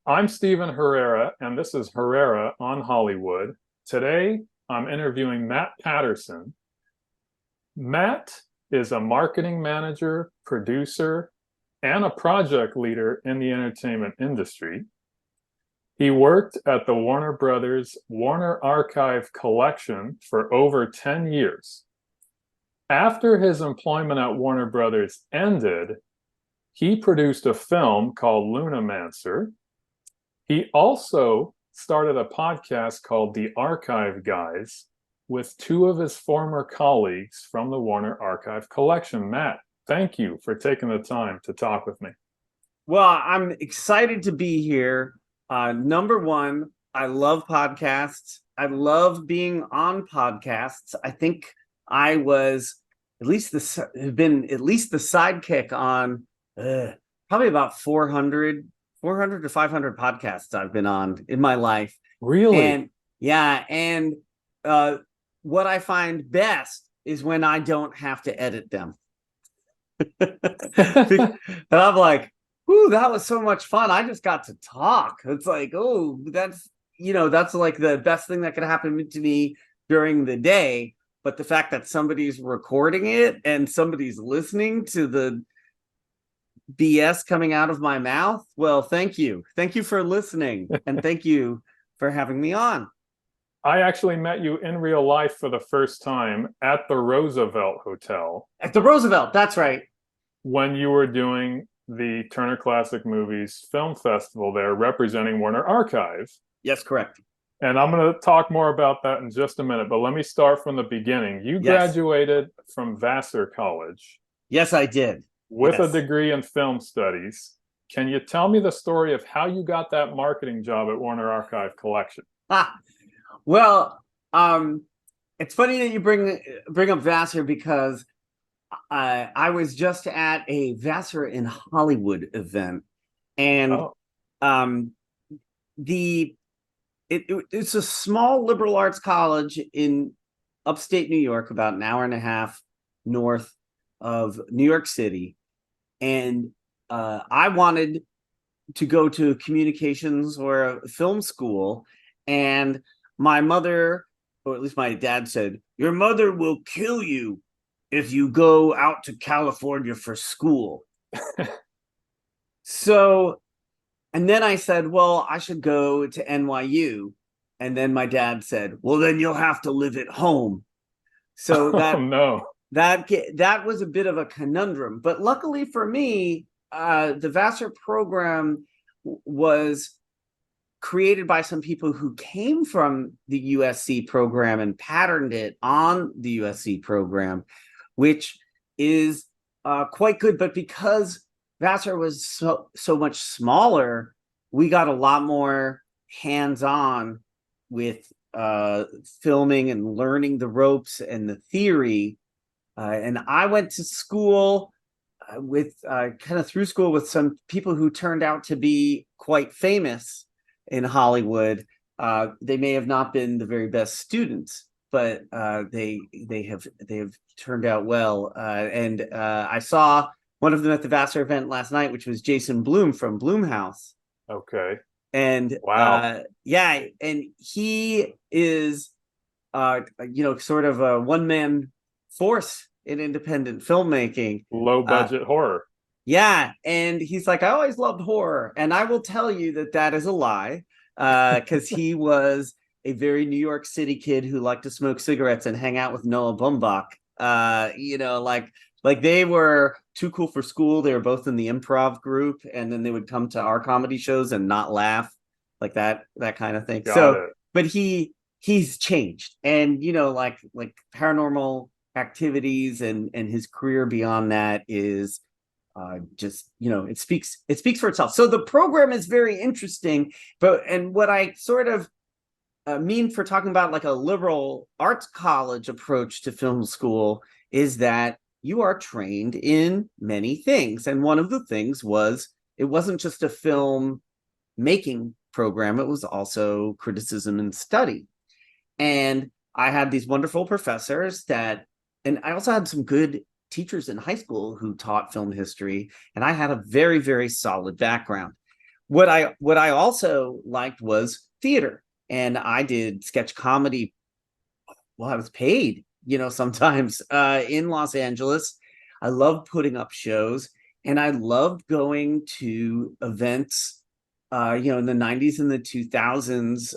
I'm Stephen Herrera, and this is Herrera on Hollywood. Today, I'm interviewing Matt Patterson. Matt is a marketing manager, producer, and a project leader in the entertainment industry. He worked at the Warner Brothers Warner Archive Collection for over 10 years. After his employment at Warner Brothers ended, he produced a film called Lunamancer. He also started a podcast called The Archive Guys with two of his former colleagues from the Warner Archive Collection. Matt, thank you for taking the time to talk with me. Well, I'm excited to be here. Number one, I love podcasts. I love being on podcasts. I think I was at least the sidekick on probably about 400 to 500 podcasts I've been on in my life. Really? And what I find best is when I don't have to edit them. And I'm like, ooh, that was so much fun. I just got to talk. It's like, oh, that's like the best thing that could happen to me during the day. But the fact that somebody's recording it and somebody's listening to the BS coming out of my mouth, well, thank you. Thank you for listening. And thank you for having me on. I actually met you in real life for the first time at the Roosevelt Hotel. At the Roosevelt, that's right. When you were doing the Turner Classic Movies Film Festival there, representing Warner Archive. Yes, correct. And I'm going to talk more about that in just a minute, but let me start from the beginning. You graduated from Vassar College. Yes, I did. With a degree in film studies. Can you tell me the story of how you got that marketing job at Warner Archive Collection? Well, it's funny that you bring up Vassar because I was just at a Vassar in Hollywood event, and it's a small liberal arts college in upstate New York, about an hour and a half north of New York City. And I wanted to go to communications or a film school. And my mother, or at least my dad, said, your mother will kill you if you go out to California for school. So, and then I said, well, I should go to NYU. And then my dad said, well, then you'll have to live at home. So that, oh, no. That was a bit of a conundrum. But luckily for me, the Vassar program was created by some people who came from the USC program and patterned it on the USC program, which is quite good. But because Vassar was so much smaller, we got a lot more hands-on with filming and learning the ropes and the theory. And I went to school through school with some people who turned out to be quite famous in Hollywood. They may have not been the very best students, but they have turned out well. And I saw one of them at the Vassar event last night, which was Jason Blum from Blumhouse. Okay. And wow. And he is sort of a one-man force in independent filmmaking. Low budget horror. Yeah. And he's like, I always loved horror. And I will tell you that is a lie, because he was a very New York City kid who liked to smoke cigarettes and hang out with Noah Baumbach. Like they were too cool for school. They were both in the improv group, and then they would come to our comedy shows and not laugh, like that kind of thing. Got it. But he's changed, and like Paranormal Activities and his career beyond that is just it speaks for itself. So the program is very interesting, and what I sort of mean for talking about like a liberal arts college approach to film school is that you are trained in many things. And one of the things was, it wasn't just a film making program, it was also criticism and study. And I had these wonderful professors and I also had some good teachers in high school who taught film history, and I had a very, very solid background. what I also liked was theater, and I did sketch comedy. Well, I was paid, sometimes in Los Angeles. I loved putting up shows, and I loved going to events, in the 90s and the 2000s.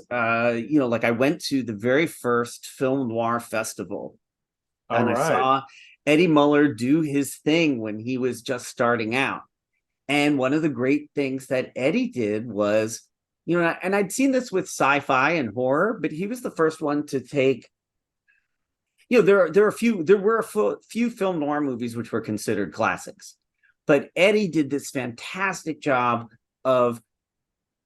Like I went to the very first Film Noir Festival, All and I right. saw Eddie Muller do his thing when he was just starting out. And one of the great things that Eddie did was, and I'd seen this with sci-fi and horror, but he was the first one to take, there were a few film noir movies which were considered classics, but Eddie did this fantastic job of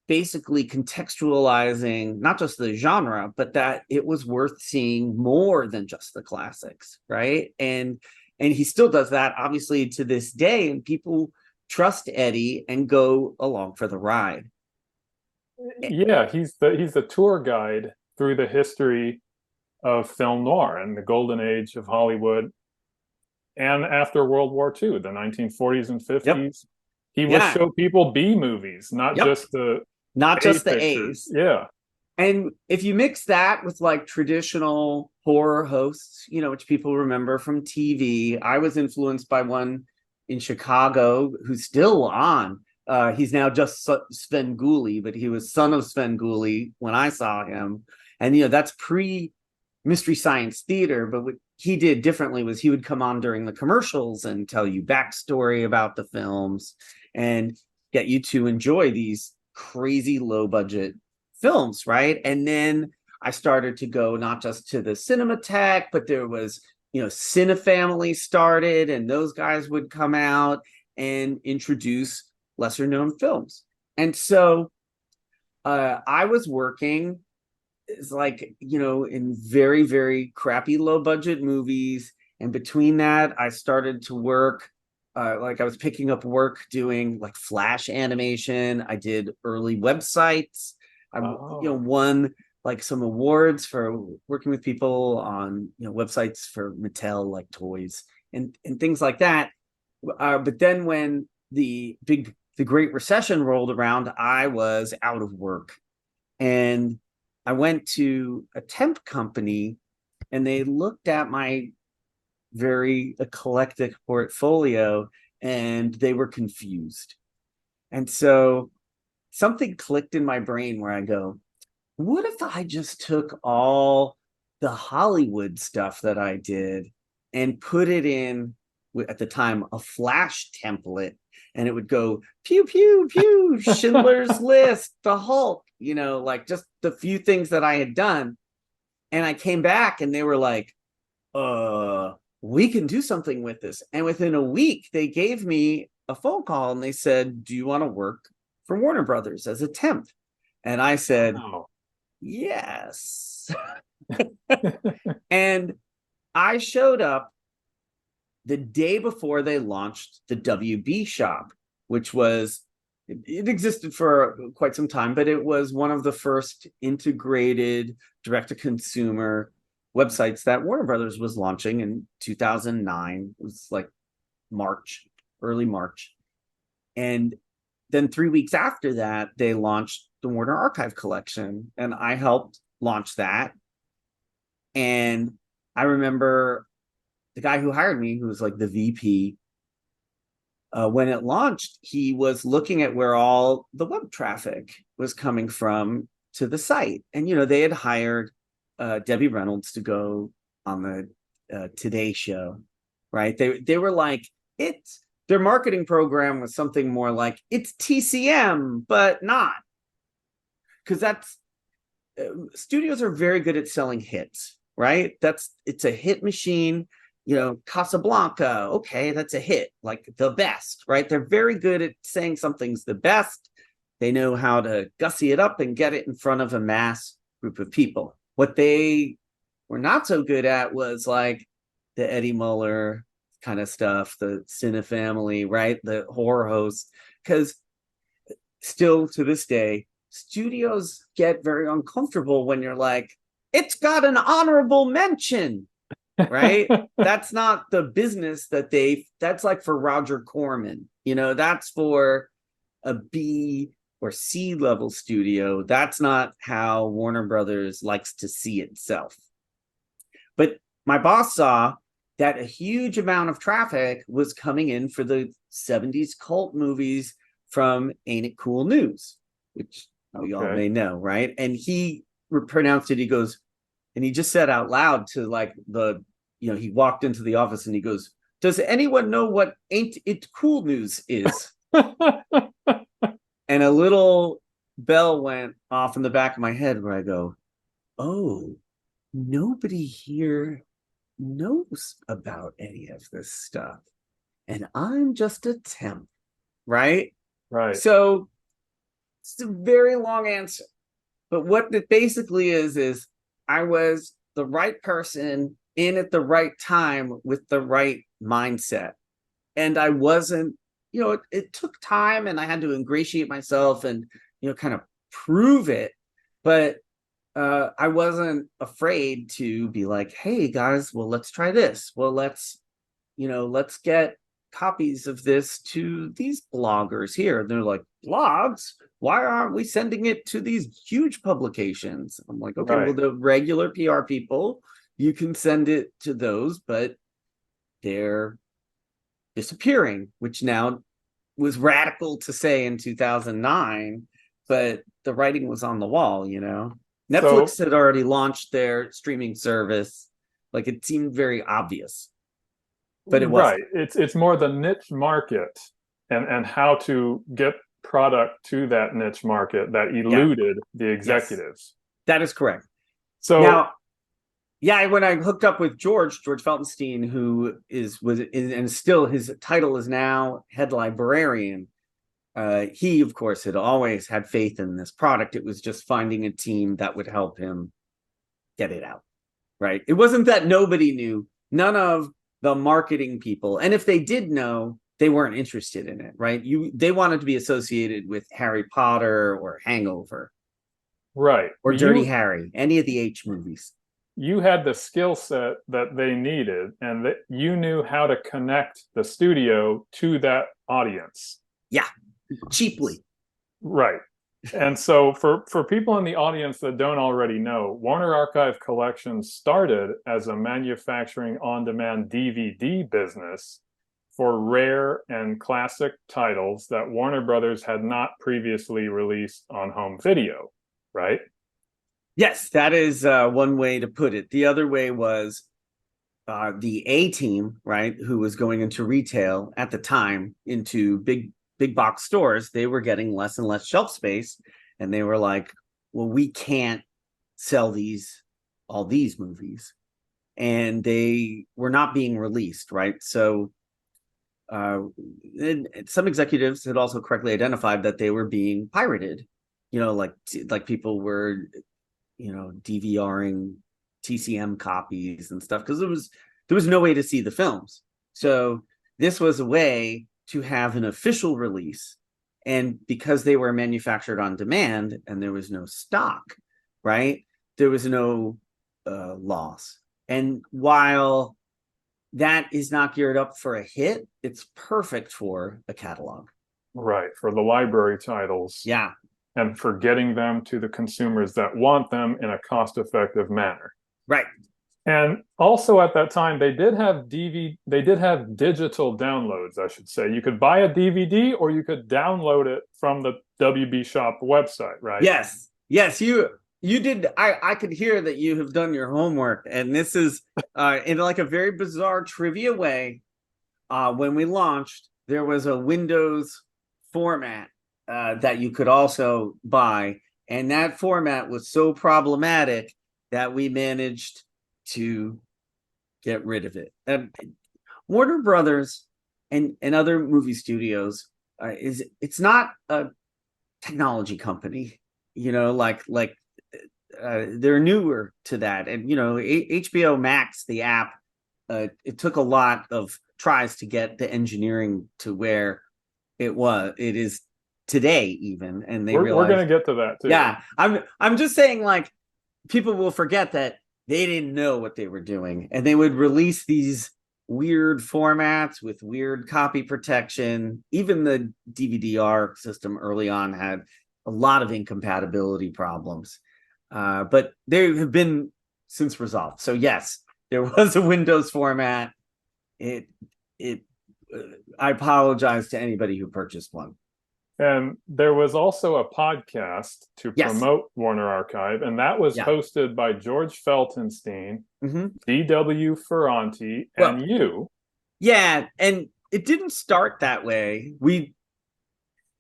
basically contextualizing not just the genre, but that it was worth seeing more than just the classics, right? And he still does that, obviously, to this day, and people trust Eddie and go along for the ride. Yeah, he's the tour guide through the history of film noir and the golden age of Hollywood, and after World War II, the 1940s and Yep. 50s. He would Yeah. show people B movies, not Yep. just the Not A just the pictures. A's. Yeah. And if you mix that with like traditional horror hosts, which people remember from TV, I was influenced by one in Chicago who's still on. He's now just Sven Gulli, but he was son of Sven Gulli when I saw him. And, that's pre Mystery Science Theater. But what he did differently was he would come on during the commercials and tell you backstory about the films and get you to enjoy these crazy low budget films, right? And then I started to go not just to the Cinematheque, but there was, Cinefamily started, and those guys would come out and introduce lesser known films. And so I was working, is like, in very, very crappy low budget movies. And between that, I started to work, like I was picking up work doing like Flash animation. I did early websites. I won like some awards for working with people on websites for Mattel, like toys and things like that. But then when the Great Recession rolled around, I was out of work, and I went to a temp company, and they looked at my very eclectic portfolio, and they were confused. And so something clicked in my brain where I go, what if I just took all the Hollywood stuff that I did and put it in, at the time, a Flash template, and it would go pew, pew, pew, Schindler's List, the Hulk, like just the few things that I had done. And I came back and they were like, we can do something with this. And within a week, they gave me a phone call and they said, do you want to work for Warner Brothers as a temp? And I said, Wow. yes. And I showed up the day before they launched the WB shop, which was, it existed for quite some time, but it was one of the first integrated direct-to-consumer websites that Warner Brothers was launching in 2009. It was like March, early March. And then 3 weeks after that, they launched the Warner Archive Collection, and I helped launch that. And I remember the guy who hired me, who was like the VP, when it launched, he was looking at where all the web traffic was coming from to the site. And, they had hired Debbie Reynolds to go on the Today Show, right? They were like, their marketing program was something more like, it's TCM, but not. Because studios are very good at selling hits, right? It's a hit machine. Casablanca, okay, that's a hit, like the best, right? They're very good at saying something's the best. They know how to gussy it up and get it in front of a mass group of people. What they were not so good at was like the Eddie Muller kind of stuff, the Cinefamily, right? The horror hosts, because still to this day, studios get very uncomfortable when you're like, it's got an honorable mention. Right? That's not the business that's like for Roger Corman. That's for a B or C-level studio. That's not how Warner Brothers likes to see itself. But my boss saw that a huge amount of traffic was coming in for the 70s cult movies from Ain't It Cool News, which we all may know, right? And he pronounced it, he goes, and he just said out loud to like he walked into the office and he goes, "Does anyone know what Ain't It Cool News is?" And a little bell went off in the back of my head where I go, oh, nobody here knows about any of this stuff. And I'm just a temp, right? Right. So it's a very long answer. But what it basically is I was the right person in at the right time with the right mindset. And I wasn't, it took time and I had to ingratiate myself and, kind of prove it. But I wasn't afraid to be like, hey guys, well, let's try this. Well, let's get copies of this to these bloggers here. And they're like, blogs? Why aren't we sending it to these huge publications? I'm like, okay, well, the regular PR people, you can send it to those, but they're disappearing, which now was radical to say in 2009, but the writing was on the wall, Netflix had already launched their streaming service. Like, it seemed very obvious, but it wasn't. Right. It's more the niche market and how to get product to that niche market that eluded the executives. Yes, that is correct. So now, when I hooked up with George Feltenstein, who and still his title is now head librarian. He, of course, had always had faith in this product. It was just finding a team that would help him get it out, right? It wasn't that nobody knew, none of the marketing people. And if they did know, they weren't interested in it, right? They wanted to be associated with Harry Potter or Hangover. Right. Or Dirty Harry, any of the H movies. You had the skill set that they needed, and that you knew how to connect the studio to that audience. Yeah, cheaply. Right. And so for people in the audience that don't already know, Warner Archive Collections started as a manufacturing on-demand DVD business for rare and classic titles that Warner Brothers had not previously released on home video, right? Yes, that is one way to put it. The other way was the A team, right, who was going into retail at the time, into big box stores. They were getting less and less shelf space, and they were like, well, we can't sell all these movies, and they were not being released, right? So some executives had also correctly identified that they were being pirated, like people were DVRing TCM copies and stuff, because there was no way to see the films. So this was a way to have an official release, and because they were manufactured on demand and there was no stock, right, there was no loss. And while that is not geared up for a hit, it's perfect for a catalog, right, for the library titles. Yeah. And for getting them to the consumers that want them in a cost-effective manner. Right. And also at that time, they did have digital downloads, I should say. You could buy a DVD or you could download it from the WB Shop website, right? Yes. You did. I could hear that you have done your homework. And this is in like a very bizarre trivia way. When we launched, there was a Windows format that you could also buy, and that format was so problematic that we managed to get rid of it. Warner Brothers and other movie studios it's not a technology company, they're newer to that. And HBO Max, the app, it took a lot of tries to get the engineering to where it is today, even, and we're going to get to that too. Yeah, I'm just saying, like, people will forget that they didn't know what they were doing, and they would release these weird formats with weird copy protection. Even the DVD-R system early on had a lot of incompatibility problems, but they have been since resolved. So yes, there was a Windows format. It I apologize to anybody who purchased one. And there was also a podcast to Yes. promote Warner Archive, and that was hosted by George Feltenstein, D.W. Ferranti, and you. Yeah, and it didn't start that way.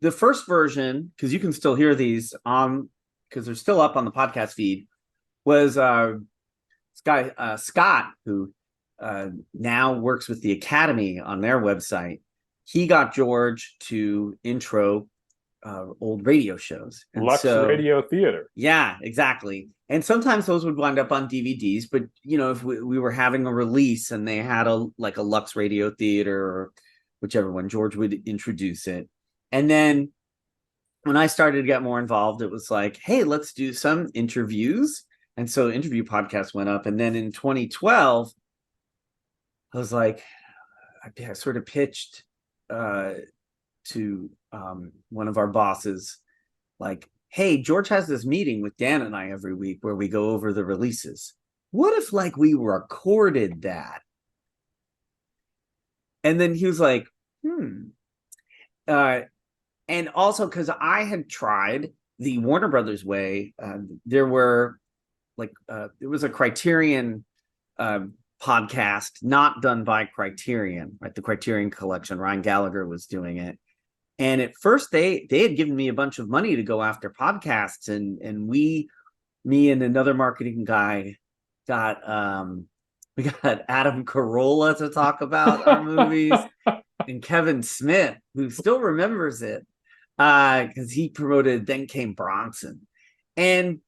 The first version, because you can still hear these because they're still up on the podcast feed, was this guy Scott, who now works with the Academy on their website. He got George to intro old radio shows. And Lux Radio Theater. Yeah, exactly. And sometimes those would wind up on DVDs, but if we were having a release and they had a Lux Radio Theater or whichever one, George would introduce it. And then when I started to get more involved, it was like, hey, let's do some interviews. And so interview podcasts went up. And then in 2012, I was like, I sort of pitched to one of our bosses, like, hey, George has this meeting with Dan and I every week where we go over the releases. What if we recorded that? And then he was like, and also because I had tried the Warner Brothers way, there was a Criterion podcast not done by Criterion, right? The Criterion Collection. Ryan Gallagher was doing it. And at first they had given me a bunch of money to go after podcasts, and me and another marketing guy got Adam Carolla to talk about our movies, and Kevin Smith, who still remembers it, because he promoted Then Came Bronson. And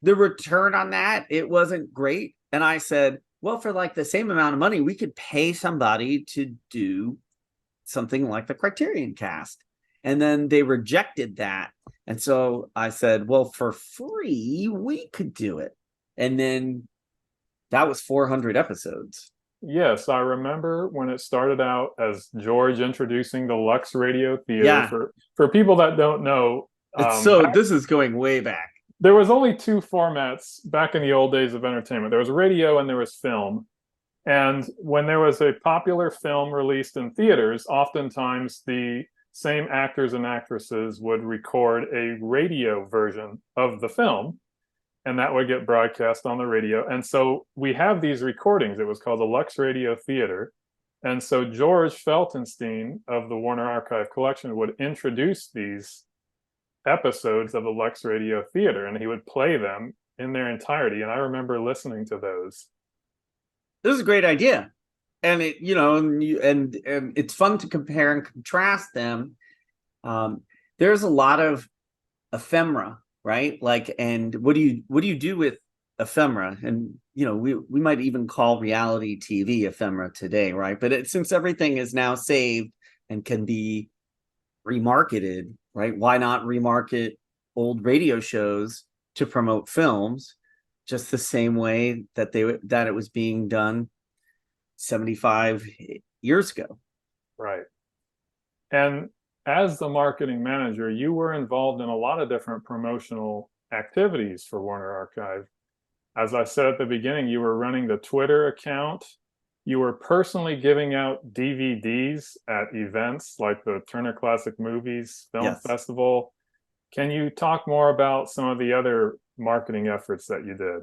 the return on that, it wasn't great. And I said, well, for the same amount of money, we could pay somebody to do something like the Criterion Cast. And then they rejected that. And so I said, well, for free, we could do it. And then that was 400 episodes. Yes, I remember when it started out as George introducing the Lux Radio Theater. Yeah. For people that don't know, this is going way back. There was only two formats back in the old days of entertainment. There was radio and there was film. And when there was a popular film released in theaters, oftentimes the same actors and actresses would record a radio version of the film, and that would get broadcast on the radio. And so we have these recordings. It was called the Lux Radio Theater. And so George Feltenstein of the Warner Archive Collection would introduce these episodes of the Lux Radio Theater, and he would play them in their entirety. And I remember listening to those. This is a great idea. And it, and it's fun to compare and contrast them. There's a lot of ephemera, right? And what do you do with ephemera? And we might even call reality TV ephemera today, right? But since everything is now saved and can be remarketed, right? Why not remarket old radio shows to promote films, just the same way that it was being done 75 years ago? Right. And as the marketing manager, you were involved in a lot of different promotional activities for Warner Archive. As I said at the beginning, you were running the Twitter account. You were personally giving out DVDs at events like the Turner Classic Movies Film Festival. Can you talk more about some of the other marketing efforts that you did?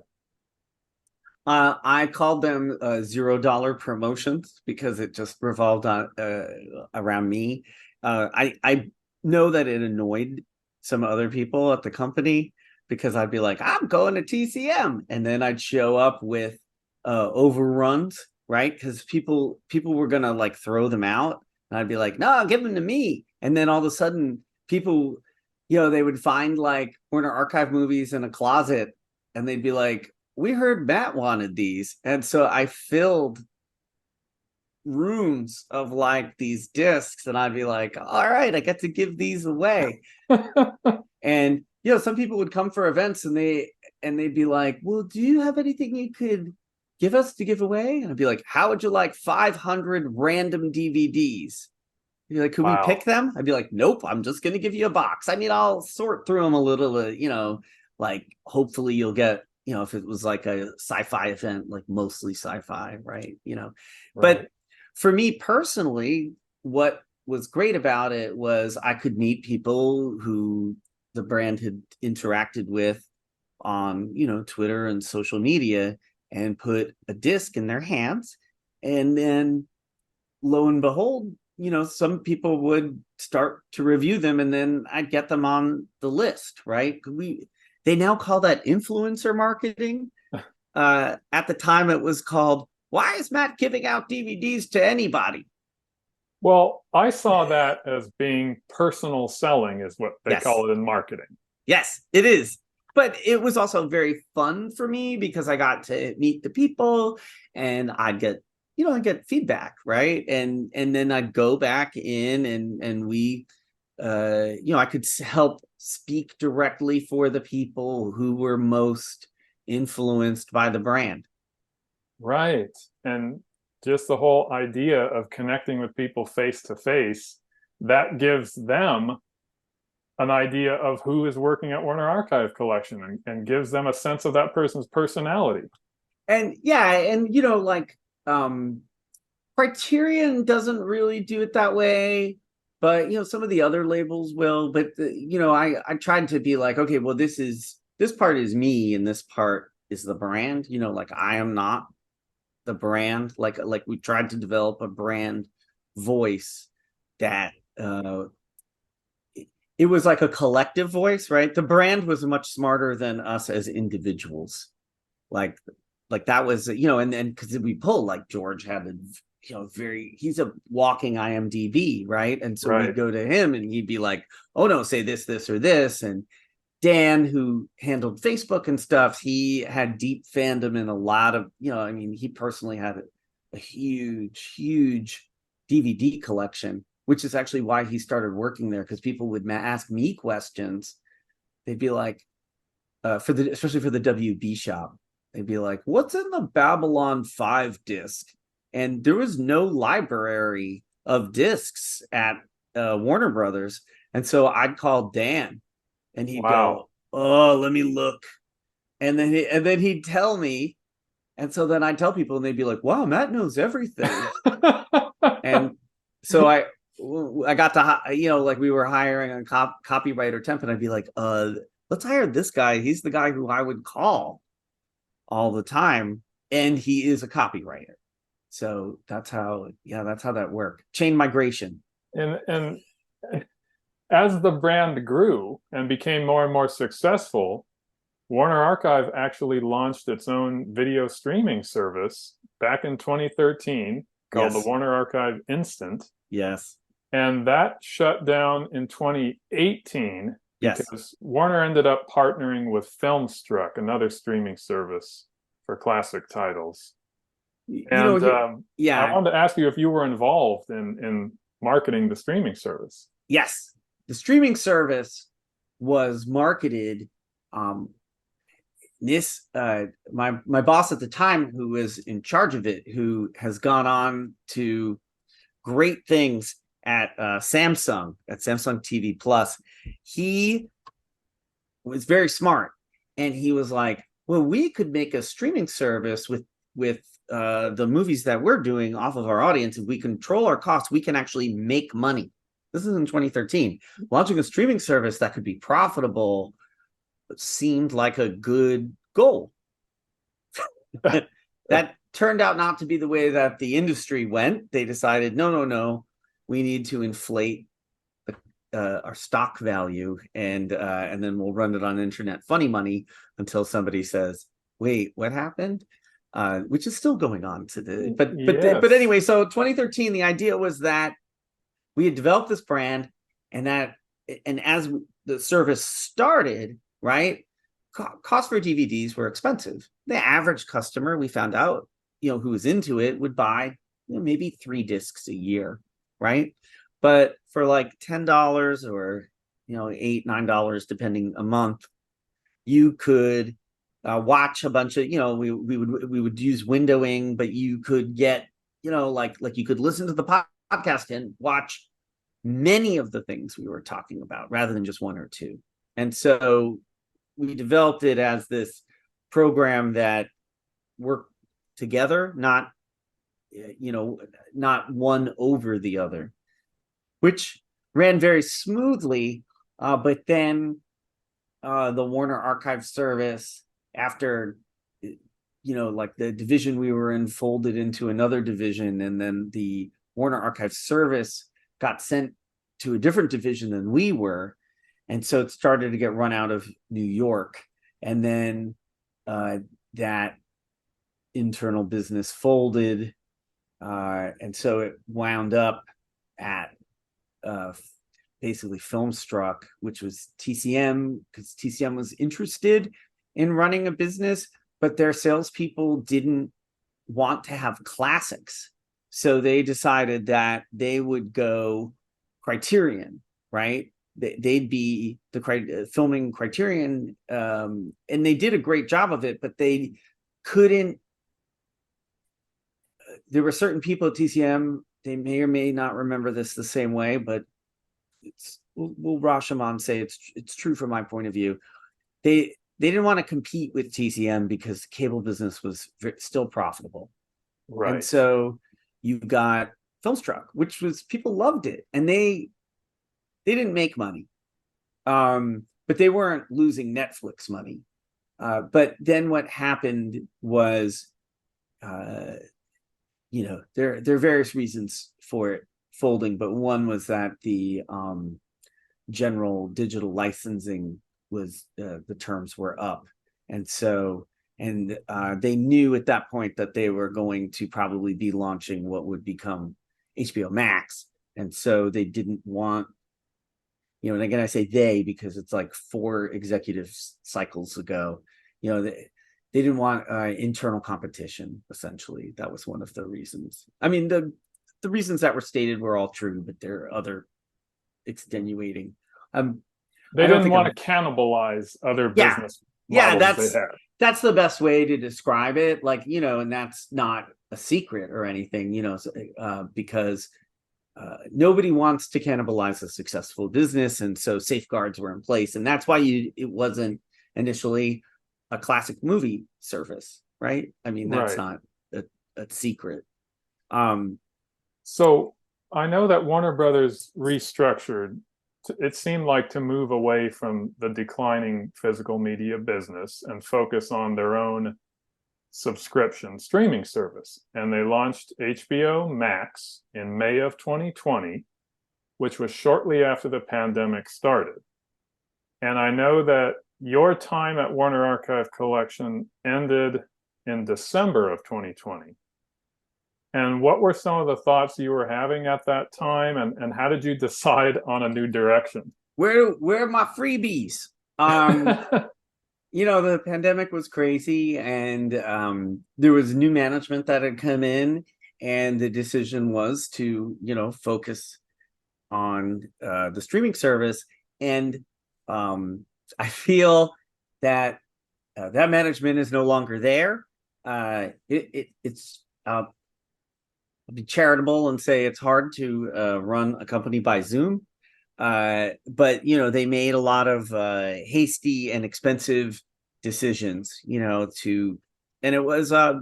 I called them $0 promotions because it just revolved around me. I know that it annoyed some other people at the company because I'd be like, I'm going to TCM. And then I'd show up with overruns, right? Because people were going to throw them out. And I'd be like, no, give them to me. And then all of a sudden people, they would find Warner Archive movies in a closet and they'd be like, we heard Matt wanted these. And so I filled rooms of these discs and I'd be like, all right, I get to give these away. And some people would come for events and they'd be like, well, do you have anything you could give us to give away? And I'd be like, how would you like 500 random DVDs? You're like, could we Wow. pick them? I'd be like, nope, I'm just going to give you a box. I mean, I'll sort through them a little bit, like hopefully you'll get, if it was like a sci-fi event, like mostly sci-fi, right? But Right. for me personally, what was great about it was I could meet people who the brand had interacted with on, Twitter and social media, and put a disc in their hands. And then lo and behold, some people would start to review them, and then I'd get them on the list, right? They now call that influencer marketing. At the time it was called, why is Matt giving out DVDs to anybody? Well, I saw that as being personal selling, is what they Yes. call it in marketing. Yes, it is. But it was also very fun for me because I got to meet the people, and I'd get, I get feedback, right? And then I'd go back in, and we, I could help speak directly for the people who were most influenced by the brand. Right. And just the whole idea of connecting with people face to face, that gives them an idea of who is working at Warner Archive Collection, and gives them a sense of that person's personality. And yeah, and like Criterion doesn't really do it that way, but some of the other labels will. But I tried to be like, okay, well, this part is me, and this part is the brand. Like I am not the brand. Like we tried to develop a brand voice that it was like a collective voice, right? The brand was much smarter than us as individuals. Like that was, and then because we pull, like George had a, he's a walking IMDb, right? And so Right. we'd go to him and he'd be like, oh no, say this, this, or this. And Dan, who handled Facebook and stuff, he had deep fandom in a lot of, he personally had a huge, huge DVD collection, which is actually why he started working there, because people would ask me questions. They'd be like, especially for the WB shop, they'd be like, what's in the Babylon 5 disc? And there was no library of discs at Warner Brothers. And so I'd call Dan, and he'd go, oh, let me look. And then he'd tell me. And so then I'd tell people, and they'd be like, wow, Matt knows everything. And so I got to, like we were hiring a copywriter temp, and I'd be like, let's hire this guy. He's the guy who I would call all the time. And he is a copywriter. So that's how that worked. Chain migration. And as the brand grew and became more and more successful, Warner Archive actually launched its own video streaming service back in 2013 called the Warner Archive Instant. Yes. And that shut down in 2018 because Yes. Warner ended up partnering with Filmstruck, another streaming service for classic titles. And I wanted to ask you if you were involved in marketing the streaming service. Yes. The streaming service was marketed. My boss at the time, who was in charge of it, who has gone on to great things at Samsung TV Plus, he was very smart, and he was like, well, we could make a streaming service with the movies that we're doing off of our audience. If we control our costs, we can actually make money. This is in 2013. Launching a streaming service that could be profitable seemed like a good goal. That turned out not to be the way that the industry went. They decided, no, we need to inflate our stock value, and then we'll run it on internet funny money until somebody says, wait, what happened? Which is still going on today. But anyway, so 2013, the idea was that we had developed this brand, and as the service started, right, costs for DVDs were expensive. The average customer, we found out, who was into it, would buy maybe 3 discs a year, right? But for like $10 or $8, $9, depending a month, you could watch a bunch of, we would use windowing, but you could get, like you could listen to the podcast and watch many of the things we were talking about rather than just one or two. And so we developed it as this program that worked together, not, not one over the other, which ran very smoothly. But then the Warner Archive Service, after, like the division we were in folded into another division, and then the Warner Archive Service got sent to a different division than we were. And so it started to get run out of New York. And then that internal business folded. And so it wound up at basically Filmstruck, which was TCM, because TCM was interested in running a business, but their salespeople didn't want to have classics. So they decided that they would go Criterion, right? They'd be the filming Criterion, and they did a great job of it, but they couldn't. There were certain people at TCM, they may or may not remember this the same way, but we'll Rashomon say it's true from my point of view. They didn't want to compete with TCM because the cable business was still profitable. Right. And so you got Filmstruck, which was, people loved it, and they didn't make money, but they weren't losing Netflix money. But then what happened was, there are various reasons for it folding, but one was that the general digital licensing was, the terms were up, and so they knew at that point that they were going to probably be launching what would become HBO Max, and so they didn't want, and again I say they because it's like 4 executive cycles ago, they didn't want internal competition. Essentially, that was one of the reasons. I mean, the reasons that were stated were all true, but there are other extenuating. They didn't want to cannibalize other business models they had. That's the best way to describe it. Like, and that's not a secret or anything, because nobody wants to cannibalize a successful business, and so safeguards were in place, and that's why it wasn't initially a classic movie service, right? I mean, that's not a secret. So I know that Warner Brothers restructured. It seemed like to move away from the declining physical media business and focus on their own subscription streaming service. And they launched HBO Max in May of 2020, which was shortly after the pandemic started. And I know that your time at Warner Archive Collection ended in December of 2020. And what were some of the thoughts you were having at that time, and how did you decide on a new direction? Where are my freebies? The pandemic was crazy, and there was new management that had come in, and the decision was to, focus on the streaming service. And I feel that that management is no longer there. I'll be charitable and say it's hard to run a company by Zoom, but they made a lot of hasty and expensive decisions, and it was a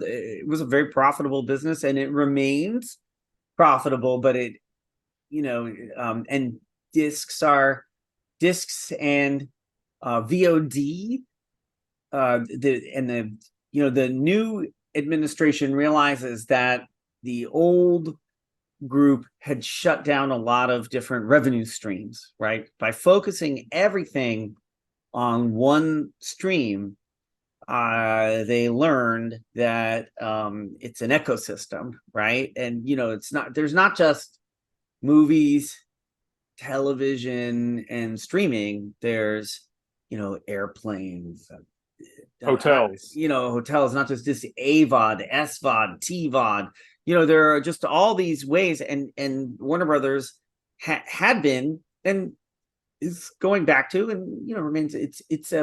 very profitable business, and it remains profitable, but it, and discs and VOD, the new administration realizes that the old group had shut down a lot of different revenue streams, right? By focusing everything on one stream, they learned that it's an ecosystem, right? And, there's not just movies, television, and streaming. There's, airplanes, hotels, hotels, not just this AVOD, SVOD, TVOD. There are just all these ways, and Warner Brothers had been, and is going back to, and remains. It's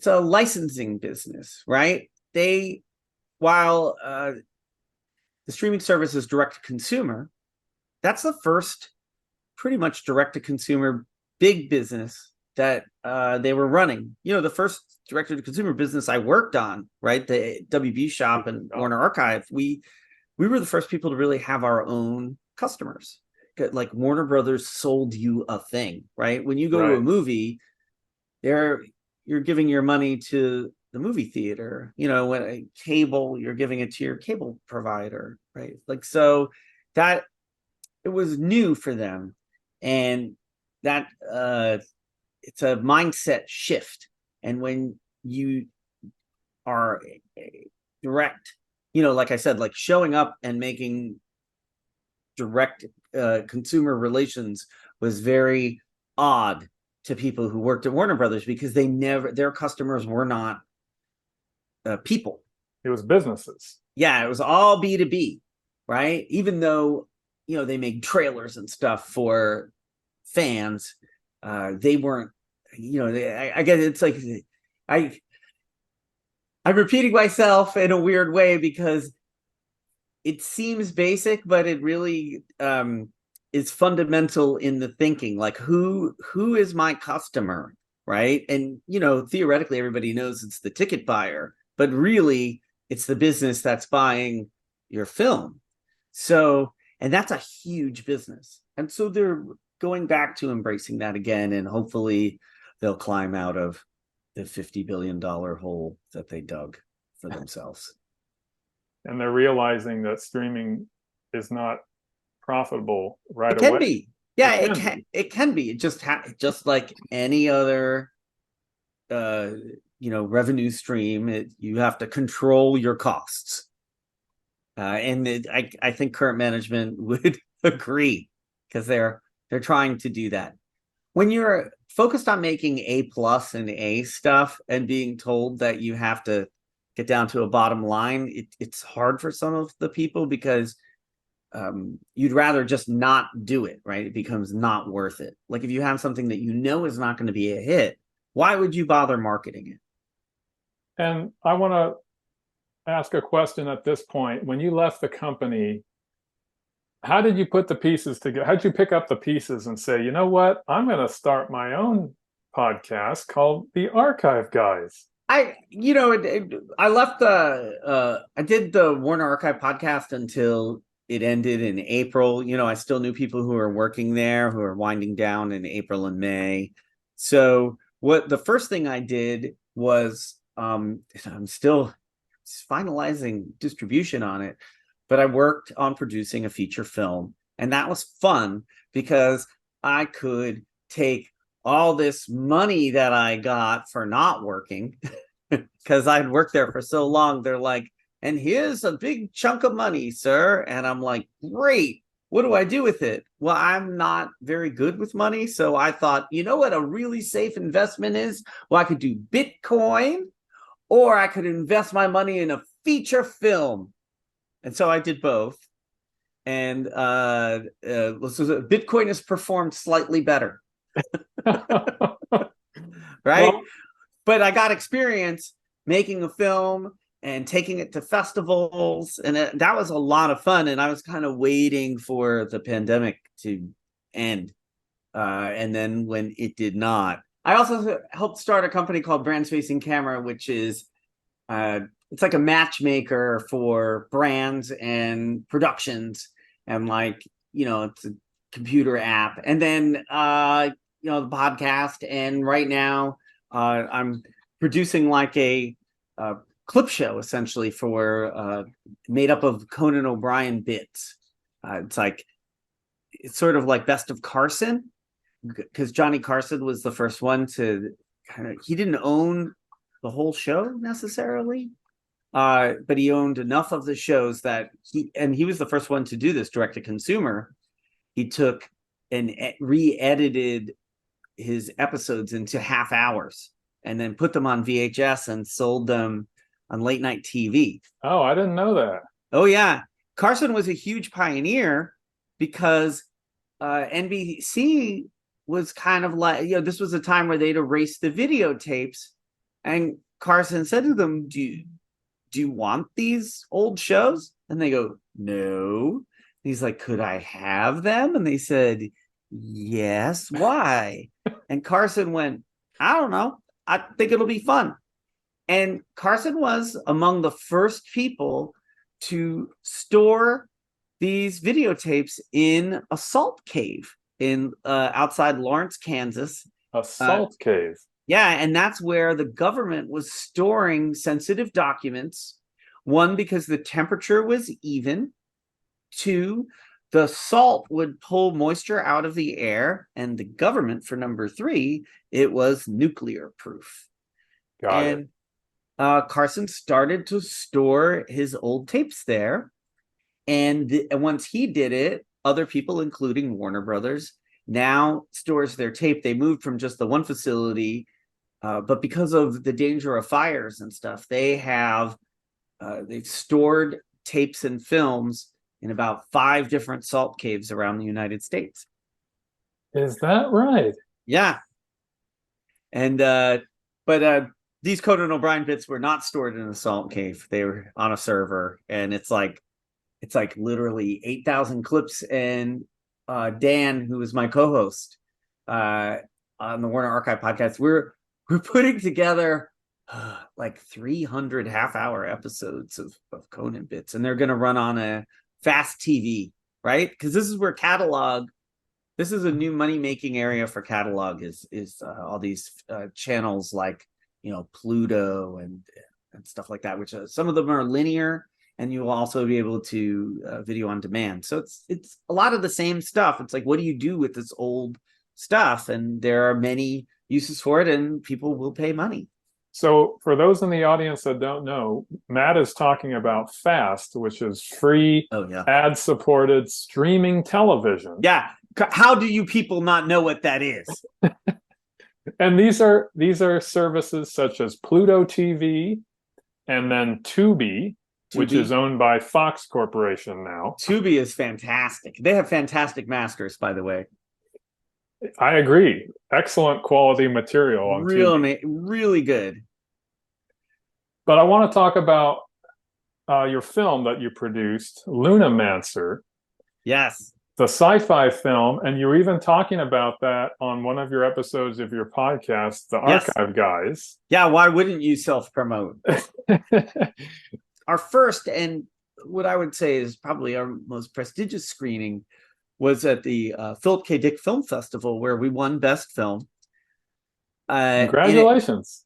a licensing business, right? While the streaming service is direct to consumer, that's the first pretty much direct to consumer big business that they were running. The first direct to consumer business I worked on, right, the WB Shop and Warner Archive, we were the first people to really have our own customers. Like Warner Brothers sold you a thing, right? When you go to a movie, you're giving your money to the movie theater. When a cable, you're giving it to your cable provider, right? Like, so that it was new for them, and that it's a mindset shift. And when you are direct, like I said, like showing up and making direct consumer relations was very odd to people who worked at Warner Brothers, because their customers were not people. It was businesses. Yeah, it was all B2B, right? Even though, they made trailers and stuff for fans, they weren't, I guess it's like, I'm repeating myself in a weird way, because it seems basic, but it really is fundamental in the thinking. Like, who is my customer, right? And theoretically, everybody knows it's the ticket buyer, but really, it's the business that's buying your film. So, and that's a huge business, and so they're going back to embracing that again, and hopefully, they'll climb out of the $50 billion hole that they dug for themselves. And they're realizing that streaming is not profitable right away. It can be. Yeah, it can be. It just like any other revenue stream, you have to control your costs. And I think current management would agree, because they're trying to do that. When you're focused on making A+ and A stuff and being told that you have to get down to a bottom line, it's hard for some of the people, because you'd rather just not do it, right? It becomes not worth it. Like, if you have something that is not going to be a hit, why would you bother marketing it? And I want to ask a question at this point. When you left the company, how did you put the pieces together? How did you pick up the pieces and say, you know what, I'm going to start my own podcast called The Archive Guys? I left I did the Warner Archive podcast until it ended in April. I still knew people who were working there, who are winding down in April and May. So the first thing I did was, I'm still finalizing distribution on it, but I worked on producing a feature film, and that was fun, because I could take all this money that I got for not working, because I'd worked there for so long. They're like, and here's a big chunk of money, sir. And I'm like, great. What do I do with it? Well, I'm not very good with money. So I thought, you know what a really safe investment is? Well, I could do Bitcoin, or I could invest my money in a feature film. And so I did both. And Bitcoin has performed slightly better. Right? Well, but I got experience making a film and taking it to festivals, and that was a lot of fun. And I was kind of waiting for the pandemic to end. And then when it did not, I also helped start a company called Brands Facing Camera, which is it's like a matchmaker for brands and productions, and it's a computer app. And then the podcast, and right now I'm producing like a clip show, essentially, for made up of Conan O'Brien bits. It's sort of like Best of Carson, because Johnny Carson was the first one to he didn't own the whole show necessarily, but he owned enough of the shows that he was the first one to do this direct to consumer. He took and re-edited his episodes into half hours, and then put them on VHS and sold them on late night TV. Oh, I didn't know that. Oh, yeah. Carson was a huge pioneer, because NBC was kind of like, this was a time where they'd erased the videotapes, and Carson said to them, do you want these old shows? And they go, no. And he's like, could I have them? And they said, Yes, why? And Carson went, I don't know. I think it'll be fun. And Carson was among the first people to store these videotapes in a salt cave in outside Lawrence, Kansas. A Uh, salt cave. yeah, and that's where the government was storing sensitive documents. One, because the temperature was even. Two, the salt would pull moisture out of the air. And the government, for number three, it was nuclear proof. Got it. And Carson started to store his old tapes there. And once he did it, other people, including Warner Brothers, now stores their tape. They moved from just the one facility, but because of the danger of fires and stuff, they've stored tapes and films in about 5 different salt caves around the United States. Is that right? Yeah. And but these Conan O'Brien bits were not stored in a salt cave. They were on a server, and it's like literally 8,000 clips. And Dan, who is my co-host on the Warner Archive podcast, we're putting together like 300 half-hour episodes of Conan bits, and they're going to run on a fast TV, right? Because this is where this is a new money-making area for catalog, is all these channels like, Pluto and stuff like that, which some of them are linear, and you will also be able to video on demand. So it's a lot of the same stuff. It's like, what do you do with this old stuff? And there are many uses for it, and people will pay money. So for those in the audience that don't know, Matt is talking about FAST, which is free, ad-supported streaming television. Yeah. How do you people not know what that is? And these are services such as Pluto TV, and then Tubi, which is owned by Fox Corporation now. Tubi is fantastic. They have fantastic masters, by the way. I agree. Excellent quality material on Tubi. Really good. But I want to talk about your film that you produced, Lunamancer. Yes. The sci-fi film, and you were even talking about that on one of your episodes of your podcast, The Archive Guys. Yeah, why wouldn't you self-promote? Our first, and what I would say is probably our most prestigious screening, was at the Philip K. Dick Film Festival, where we won Best Film. Congratulations.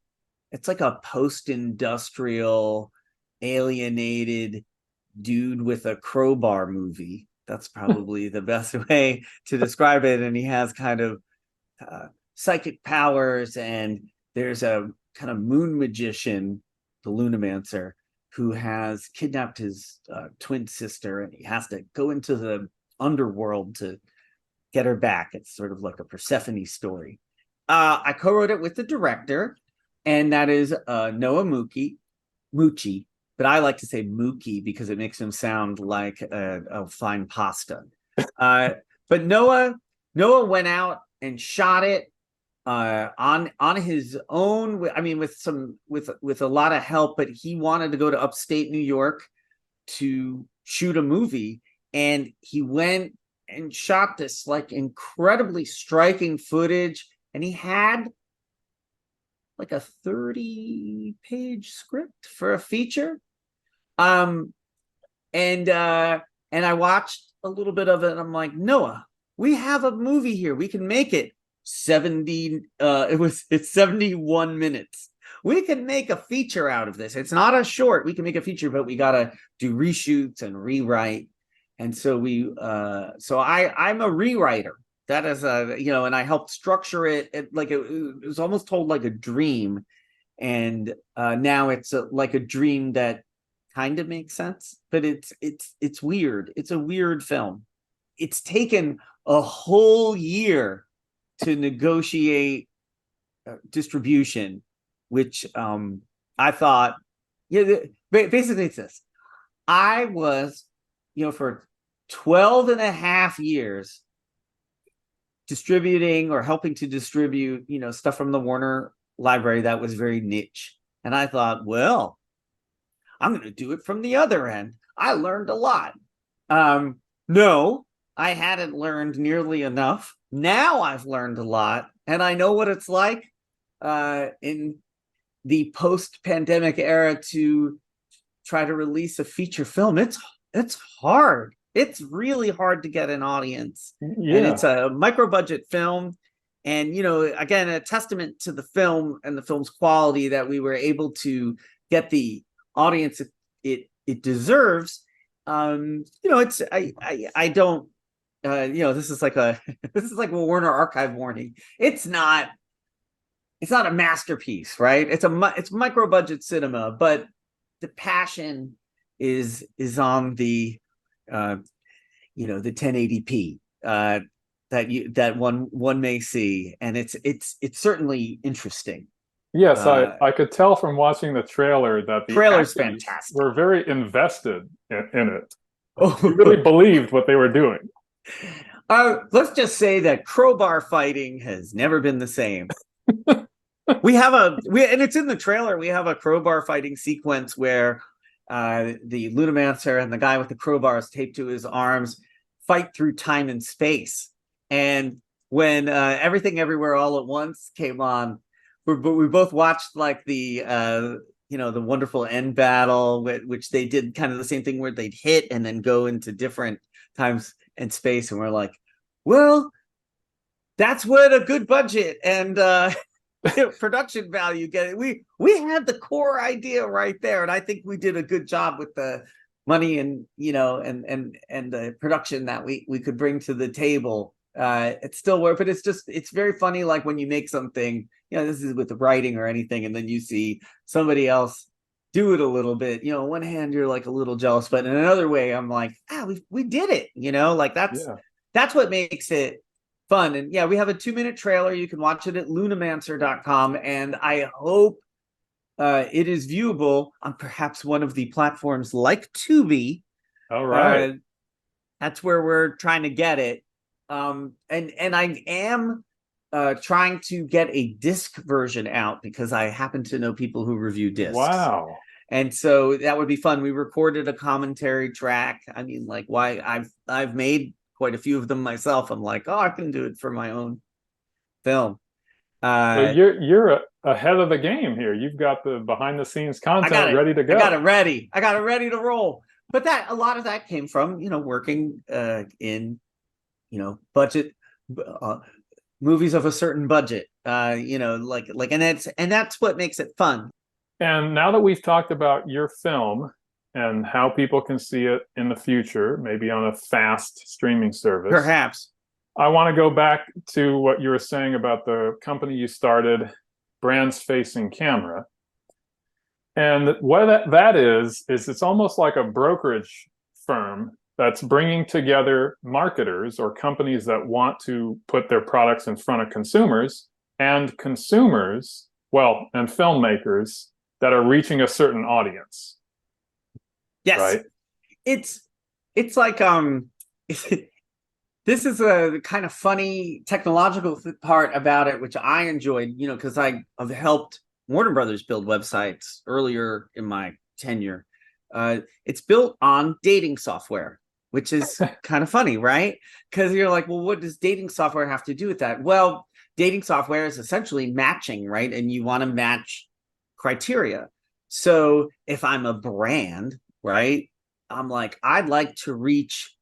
It's like a post-industrial, alienated dude with a crowbar movie. That's probably the best way to describe it. And he has kind of psychic powers, and there's a kind of moon magician, the Lunamancer, who has kidnapped his twin sister, and he has to go into the underworld to get her back. It's sort of like a Persephone story. I co-wrote it with the director, and that is Noah Mucci, but I like to say Mookie because it makes him sound like a fine pasta. But Noah went out and shot it on his own. I mean, with a lot of help, but he wanted to go to upstate New York to shoot a movie, and he went and shot this like incredibly striking footage, and he had like a 30-page script for a feature. And I watched a little bit of it, and I'm like, Noah, we have a movie here. We can make it 71 minutes. We can make a feature out of this. It's not a short. We can make a feature, but we gotta do reshoots and rewrite. And so I'm a rewriter. That is and I helped structure it. It was almost told like a dream, and now it's like a dream that kind of makes sense, but it's weird. It's a weird film. It's taken a whole year to negotiate distribution, which I thought, basically it's this. I was, for 12 and a half years distributing or helping to distribute, stuff from the Warner library that was very niche. And I thought, well, I'm going to do it from the other end. I learned a lot. No, I hadn't learned nearly enough. Now I've learned a lot, and I know what it's like in the post-pandemic era to try to release a feature film. It's hard. It's really hard to get an audience. Yeah. And it's a micro-budget film. And, again, a testament to the film and the film's quality that we were able to get the audience it deserves. It's I don't this is like a Warner Archive warning. It's not a masterpiece, right? It's micro budget cinema, but the passion is on the the 1080p that one may see, and it's certainly interesting. Yes, I could tell from watching the trailer that the trailer's actors fantastic. were very invested in it. Oh, you really believed what they were doing. Let's just say that crowbar fighting has never been the same. and it's in the trailer. We have a crowbar fighting sequence where the Lunamancer and the guy with the crowbars taped to his arms fight through time and space. And when Everything Everywhere All at Once came on, we both watched like the the wonderful end battle, which they did kind of the same thing where they'd hit and then go into different times and space, and we're like, well, that's what a good budget and production value get. We had the core idea right there, and I think we did a good job with the money and and the production that we could bring to the table. It's still work, but it's very funny, like when you make something, this is with the writing or anything, and then you see somebody else do it a little bit. On one hand you're like a little jealous, but in another way I'm like, we did it. That's what makes it fun. And we have a 2-minute trailer. You can watch it at lunamancer.com, and I hope it is viewable on perhaps one of the platforms like Tubi. All right. That's where we're trying to get it. And I am trying to get a disc version out because I happen to know people who review discs. Wow. And so that would be fun. We recorded a commentary track. I mean, like, why I've made quite a few of them myself. I'm like, I can do it for my own film. So you're ahead of the game here. You've got the behind the scenes content ready to go. I got it ready to roll. But a lot of that came from, working in, budget movies of a certain budget, and that's what makes it fun. And now that we've talked about your film and how people can see it in the future, maybe on a fast streaming service, perhaps, I want to go back to what you were saying about the company you started, Brands Facing Camera. And what that is it's almost like a brokerage firm that's bringing together marketers or companies that want to put their products in front of consumers and consumers, and filmmakers that are reaching a certain audience. Yes. Right? It's like this is a kind of funny technological part about it, which I enjoyed, because I've helped Warner Brothers build websites earlier in my tenure. It's built on dating software, which is kind of funny, right? Because you're like, well, what does dating software have to do with that? Well, dating software is essentially matching, right? And you want to match criteria. So if I'm a brand, right, I'm like, I'd like to reach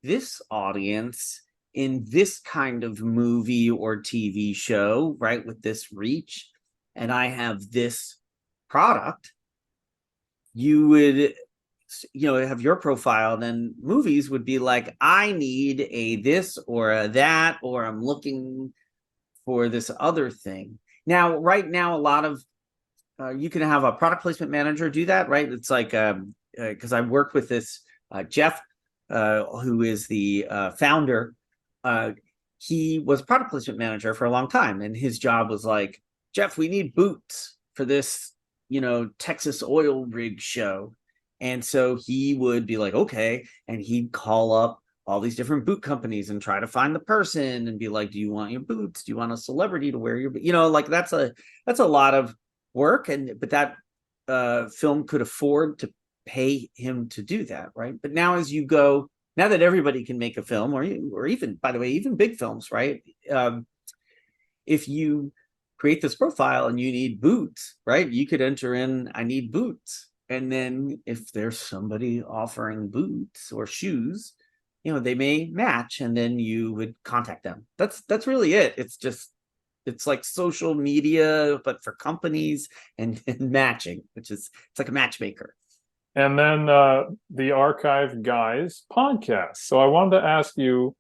this audience in this kind of movie or TV show, right, with this reach, and I have this product, you would have your profile. Then movies would be like, I need a this or a that, or I'm looking for this other thing. Now, right now, a lot of you can have a product placement manager do that, right? It's like because I work with this Jeff, who is the founder. He was a product placement manager for a long time, and his job was like, Jeff, we need boots for this, Texas oil rig show. And so he would be like, okay. And he'd call up all these different boot companies and try to find the person and be like, do you want your boots? Do you want a celebrity to wear your, that's a lot of work. But that film could afford to pay him to do that. Right. But now now that everybody can make a film, or even, by the way, even big films, right? If you create this profile and you need boots, right? You could enter in, I need boots. And then if there's somebody offering boots or shoes, they may match, and then you would contact them. That's really it. It's like social media, but for companies and matching, it's like a matchmaker. And then the Archive Guys podcast. So I wanted to ask you,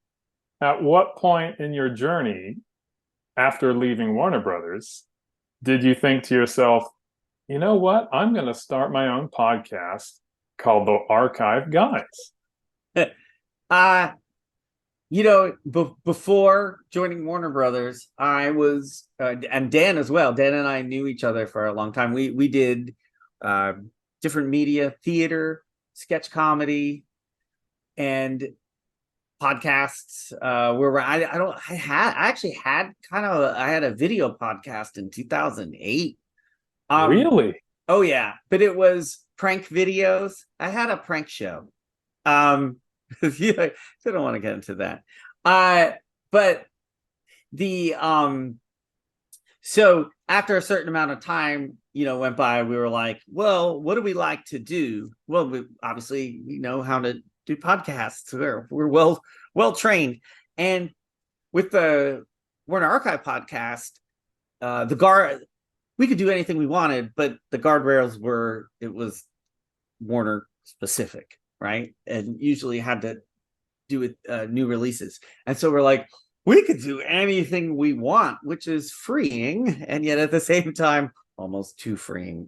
at what point in your journey after leaving Warner Brothers did you think to yourself, you know what, I'm going to start my own podcast called the Archive Guys? Before joining Warner Brothers, I was, and Dan as well. Dan and I knew each other for a long time. We did different media, theater, sketch comedy, and podcasts. Where I actually had I had a video podcast in 2008. Really? Oh yeah, but it was prank videos. I had a prank show. If you don't want to get into that. But the so after a certain amount of time, went by, we were like, well, what do we like to do? Well, we obviously know how to do podcasts. We're well trained. And with the Warner Archive podcast, we could do anything we wanted, but the guardrails it was Warner specific, right? And usually had to do with new releases. And so we're like, we could do anything we want, which is freeing, and yet at the same time almost too freeing.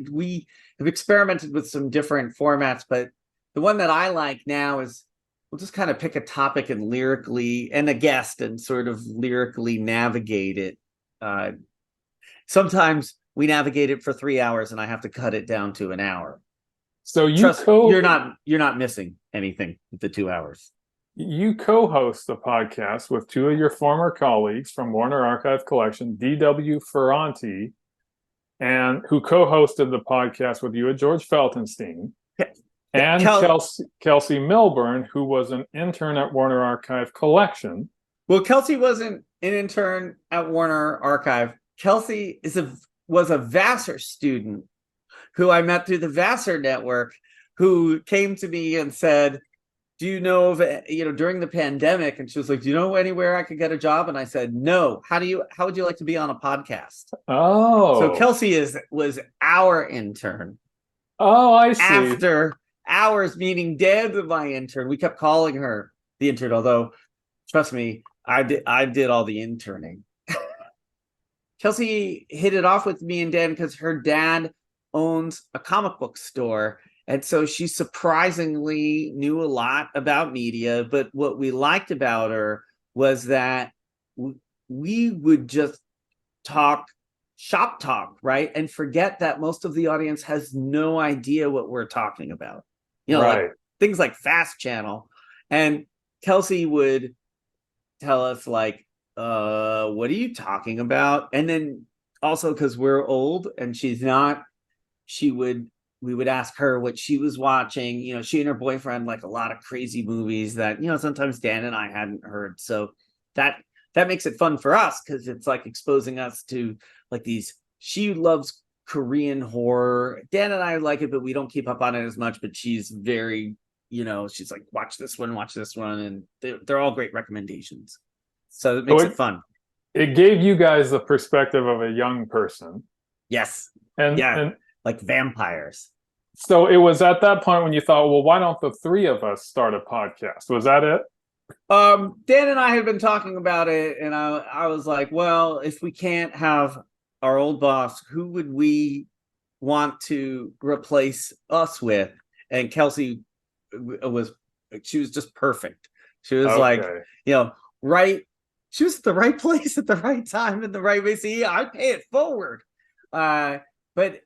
We have experimented with some different formats, but the one that I like now is we'll just kind of pick a topic and a guest and sort of lyrically navigate it. Sometimes we navigate it for 3 hours and I have to cut it down to an hour. So you're not missing anything with the 2 hours. You co-host the podcast with two of your former colleagues from Warner Archive Collection, D.W. Ferranti, and who co-hosted the podcast with you at George Feltenstein, and Kelsie Milburn, who was an intern at Warner Archive Collection. Well, Kelsie wasn't an intern at Warner Archive. Kelsie was a Vassar student who I met through the Vassar network, who came to me and said, do you know of, during the pandemic? And she was like, do you know anywhere I could get a job? And I said, no. How would you like to be on a podcast? Oh. So Kelsie was our intern. Oh, I see. After hours, meaning Dan was my intern. We kept calling her the intern, although, trust me, I did all the interning. Kelsie hit it off with me and Dan because her dad owns a comic book store. And so she surprisingly knew a lot about media. But what we liked about her was that we would just shop talk, right? And forget that most of the audience has no idea what we're talking about. Right. Like things like Fast Channel. And Kelsie would tell us like, what are you talking about? And then also because we're old and she's not, we would ask her what she was watching. She and her boyfriend like a lot of crazy movies that, sometimes Dan and I hadn't heard. So that makes it fun for us because it's like exposing us to like these. She loves Korean horror. Dan and I like it, but we don't keep up on it as much. But she's very, she's like, watch this one. And they're all great recommendations. So it makes it fun. It gave you guys the perspective of a young person. Yes. And like vampires. So it was at that point when you thought, well, why don't the three of us start a podcast? Was that it? Dan and I had been talking about it, and I was like, well, if we can't have our old boss, who would we want to replace us with? And Kelsie she was just perfect. She was like, right. She was at the right place at the right time in the right way. See, I pay it forward. But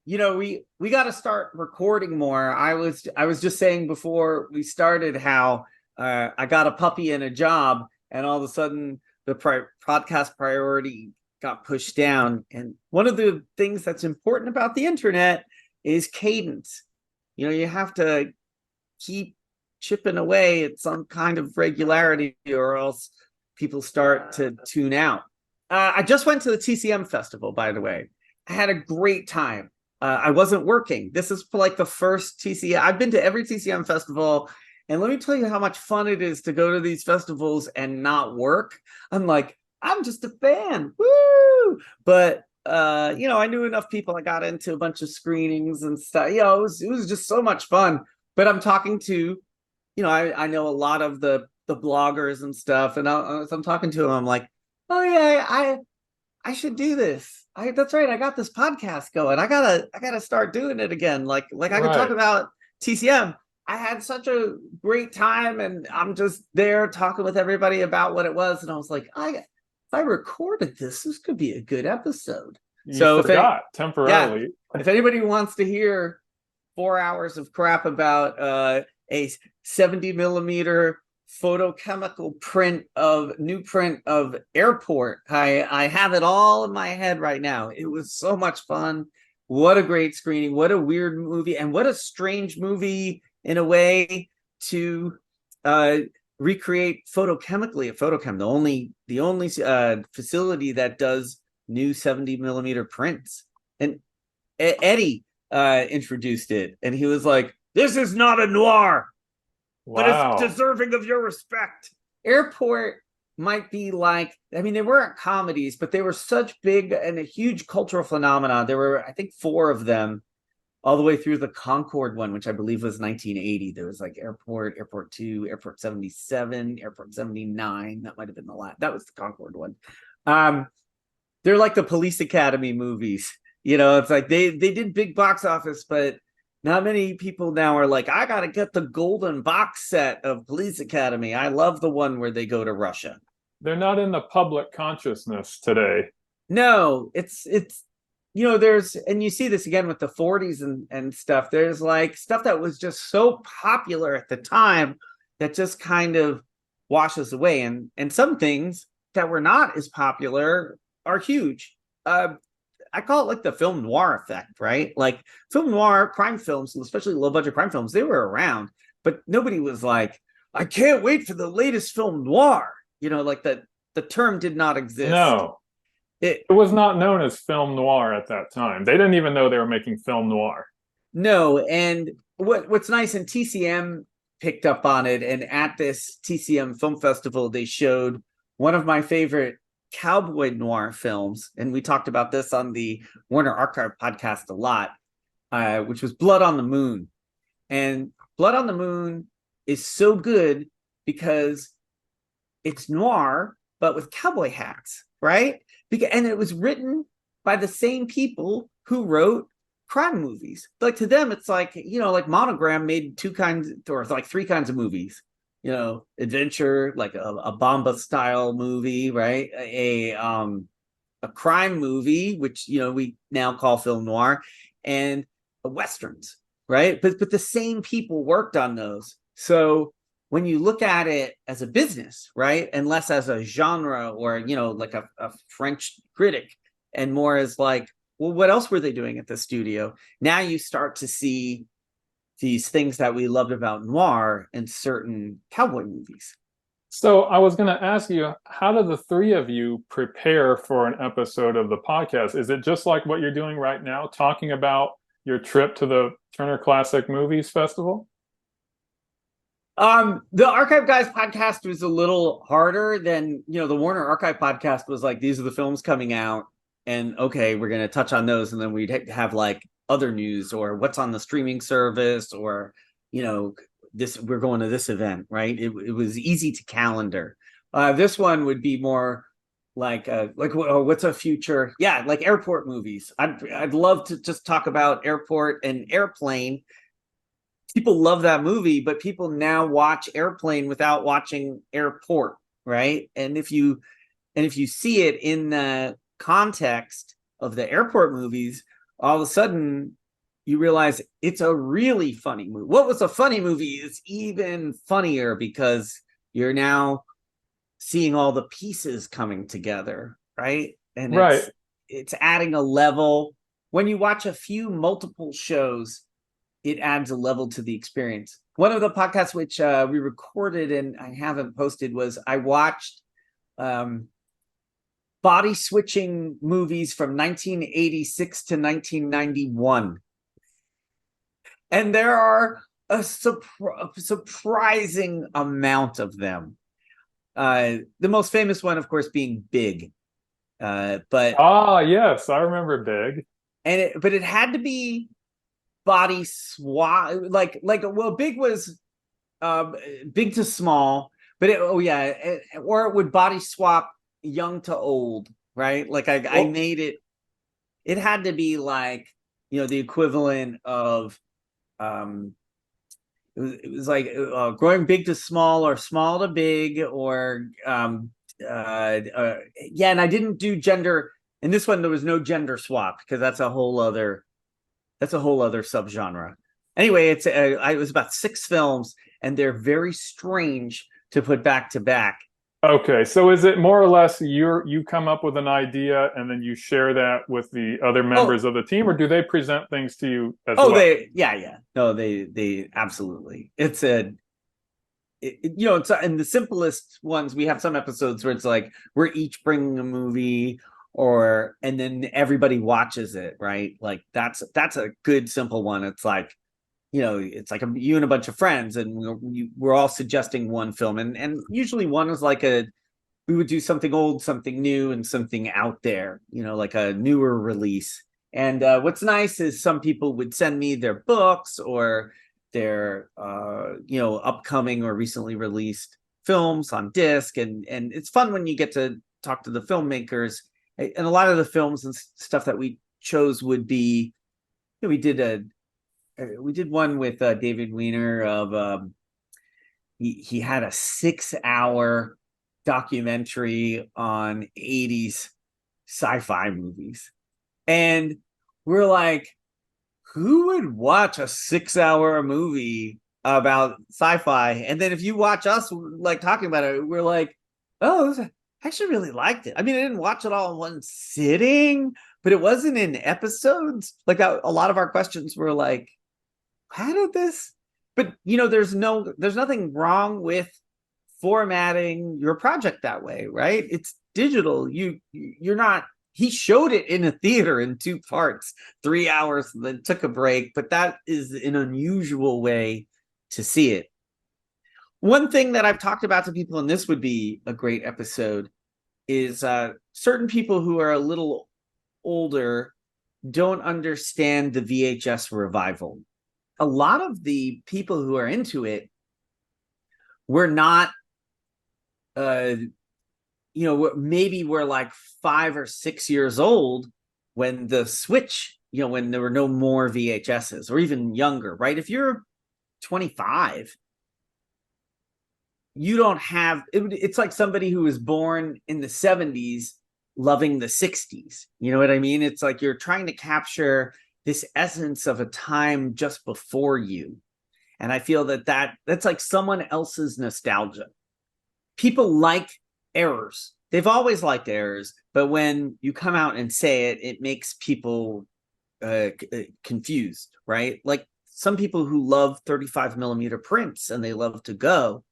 we got to start recording more. I was just saying before we started how I got a puppy and a job, and all of a sudden the podcast priority got pushed down. And one of the things that's important about the internet is cadence. You have to keep chipping away at some kind of regularity, or else people start to tune out. I just went to the TCM festival, by the way. I had a great time. I wasn't working. This is like the first TCM. I've been to every TCM festival, and let me tell you how much fun it is to go to these festivals and not work. I'm like, I'm just a fan. Woo! But I knew enough people. I got into a bunch of screenings and stuff. It was just so much fun. But I'm talking to, I know a lot of the bloggers and stuff, and as I'm talking to them, I'm like, oh yeah, I should do this. That's right. I got this podcast going. I gotta start doing it again. Like I could talk about TCM. I had such a great time, and I'm just there talking with everybody about what it was. And I was like, if I recorded this could be a good episode. You forgot temporarily. Yeah, if anybody wants to hear 4 hours of crap about a 70 millimeter photochemical new print of Airport, I have it all in my head right now. It was so much fun. What a great screening. What a weird movie, and what a strange movie in a way to recreate photochemically at Photochem, the only facility that does new 70 millimeter prints. And Eddie introduced it, and he was like, "This is not a noir, but it's deserving of your respect." Airport might be like, they weren't comedies, but they were such big and a huge cultural phenomenon. There were, I think, 4 of them, all the way through the Concorde one, which I believe was 1980. There was like Airport, Airport 2, Airport 77, Airport 79. That might have been the last. That was the Concorde one. They're like the Police Academy movies. It's like they did big box office, but not many people now are like, I got to get the golden box set of Police Academy. I love the one where they go to Russia. They're not in the public consciousness today. No, it's there's, and you see this again with the 40s and stuff. There's like stuff that was just so popular at the time that just kind of washes away. And some things that were not as popular are huge. I call it like the film noir effect, right? Like film noir crime films, especially low budget crime films, they were around, but nobody was like, I can't wait for the latest film noir. Like the term did not exist. No, it was not known as film noir at that time. They didn't even know they were making film noir. No, and what's nice, and TCM picked up on it, and at this TCM Film Festival, they showed one of my favorite cowboy noir films, and we talked about this on the Warner Archive podcast a lot, which was Blood on the Moon. And Blood on the Moon is so good because it's noir, but with cowboy hats, right? And it was written by the same people who wrote crime movies. Like to them, it's like, like Monogram made 2 kinds or like 3 kinds of movies. Adventure, like a Bomba style movie, right? A crime movie, which we now call film noir, and westerns, right? But the same people worked on those. So when you look at it as a business, right, and less as a genre or like a French critic, and more as like, well, what else were they doing at the studio? Now you start to see these things that we loved about noir in certain cowboy movies. So I was going to ask you, how do the 3 of you prepare for an episode of the podcast? Is it just like what you're doing right now, talking about your trip to the Turner Classic Movies Festival? The Archive Guys podcast was a little harder than, the Warner Archive podcast was like, these are the films coming out, and okay, we're going to touch on those, and then we'd have like other news or what's on the streaming service, or this, we're going to this event, right? It was easy to calendar. This one would be more like what's a future, like Airport movies. I'd love to just talk about Airport and Airplane. People love that movie, but people now watch Airplane without watching Airport, right? And if you see it in the context of the Airport movies, all of a sudden you realize it's a really funny movie. What was a funny movie is even funnier because you're now seeing all the pieces coming together, right? And it's adding a level. When you watch a few multiple shows, it adds a level to the experience. one of the podcasts which we recorded and I haven't posted was I watched body switching movies from 1986 to 1991. And there are a surprising amount of them. The most famous one, of course, being Big. But yes, I remember Big. But it had to be body swap, well, Big was big to small, but or it would body swap young to old, right? Like I made it. It had to be like, the equivalent of it was like growing big to small or small to big, or and I didn't do gender in this one. There was no gender swap because that's a whole other subgenre. Anyway, it was about 6 films, and they're very strange to put back to back. Okay, so is it more or less you come up with an idea and then you share that with the other members of the team, or do they present things to you as well? No, they absolutely. It's in the simplest ones. We have some episodes where it's like we're each bringing a movie, and then everybody watches it, right? Like that's a good simple one. It's like, it's like you and a bunch of friends, and we're all suggesting one film, and usually one is like we would do something old, something new, and something out there, like a newer release. And what's nice is some people would send me their books or their upcoming or recently released films on disc, and it's fun when you get to talk to the filmmakers. And a lot of the films and stuff that we chose would be, we did one with David Weiner of he had a 6-hour documentary on 80s sci-fi movies, and we're like, who would watch a 6-hour movie about sci-fi? And then if you watch us like talking about it, we're like, I actually really liked it. I mean, I didn't watch it all in one sitting, but it wasn't in episodes. Like a lot of our questions were like, how did this? But there's nothing wrong with formatting your project that way, right? It's digital. You're not. He showed it in a theater in 2 parts, 3 hours, and then took a break. But that is an unusual way to see it. One thing that I've talked about to people, and this would be a great episode, is certain people who are a little older don't understand the VHS revival. A lot of the people who are into it were not, maybe we're like 5 or 6 years old when the switch, when there were no more VHSs, or even younger, right? If you're 25, you don't have it's like somebody who was born in the 70s loving the 60s. You know what I mean? It's like you're trying to capture this essence of a time just before you. And I feel that's like someone else's nostalgia. People like errors. They've always liked errors, but when you come out and say it, it makes people confused, right? Like some people who love 35 millimeter prints and they love to go.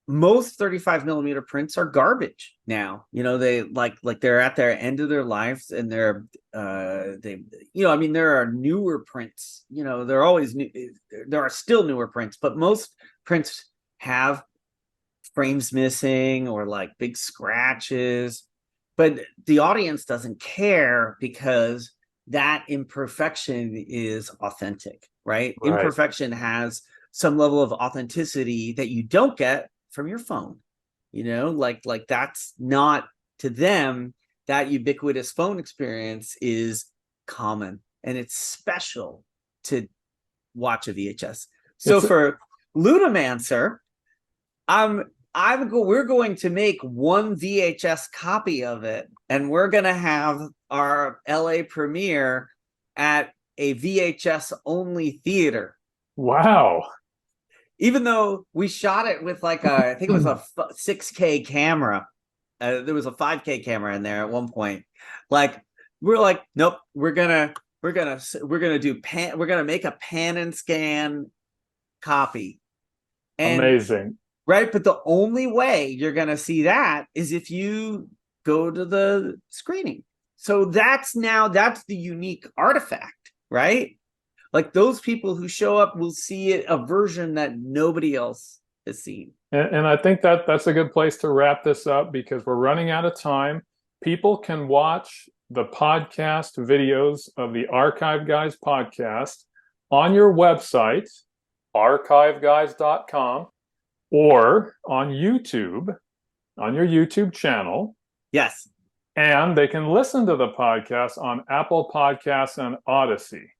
Most 35 millimeter prints are garbage now. They they're at their end of their lives, and there are newer prints. They're always new. There are still newer prints, but most prints have frames missing or like big scratches. But the audience doesn't care because that imperfection is authentic, right? Imperfection has some level of authenticity that you don't get from your phone. Like that's not, to them, that ubiquitous phone experience is common, and it's special to watch a VHS. So for Lunamancer, we're going to make one VHS copy of it, and we're going to have our LA premiere at a VHS only theater. Wow. Even though we shot it with I think it was a 6K camera. There was a 5K camera in there at one point. We're like, nope, we're gonna make a pan and scan copy. And Amazing. right, but the only way you're going to see that is if you go to the screening. So that's the unique artifact, right? Like those people who show up will see it, a version that nobody else has seen. And I think that that's a good place to wrap this up because we're running out of time. People can watch the podcast videos of the Archive Guys podcast on your website, archiveguys.com, or on YouTube, on your YouTube channel. Yes. And they can listen to the podcast on Apple Podcasts and Odyssey.